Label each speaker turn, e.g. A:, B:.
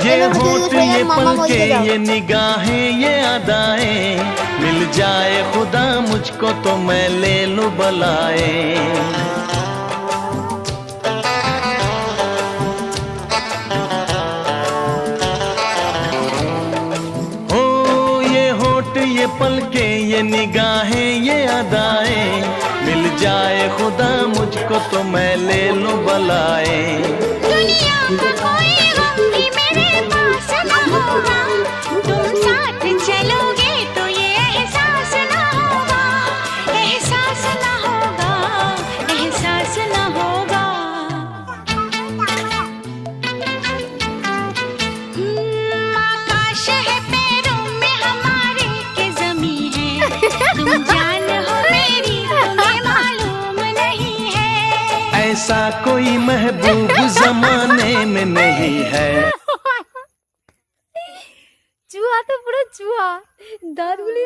A: ये
B: चलो मुझे
A: होठ
B: दूसरे
A: ये
B: यार मामा को
A: पलके
B: लेके जाओ।
A: ये निगाहें ये अदाएं, मिल जाए खुदा मुझको तो मैं ले लूं बलाए। ये पलके ये निगाहें ये अदाएं, मिल जाए खुदा मुझको तो मैं ले लूं बलाए।
C: दुनिया का कोई गम भी मेरे पास न होगा, तुम साथ चलोगे तो ये एहसास न होगा, एहसास न होगा, एहसास न होगा। आकाश है पैरों में हमारे के ज़मीं है, तुम जान हो मेरी तुम्हें मालूम नहीं है।
A: ऐसा कोई महबूब जमाने में नहीं है।
B: চুয়া তো পুরো চুয়া দাঁত গুলি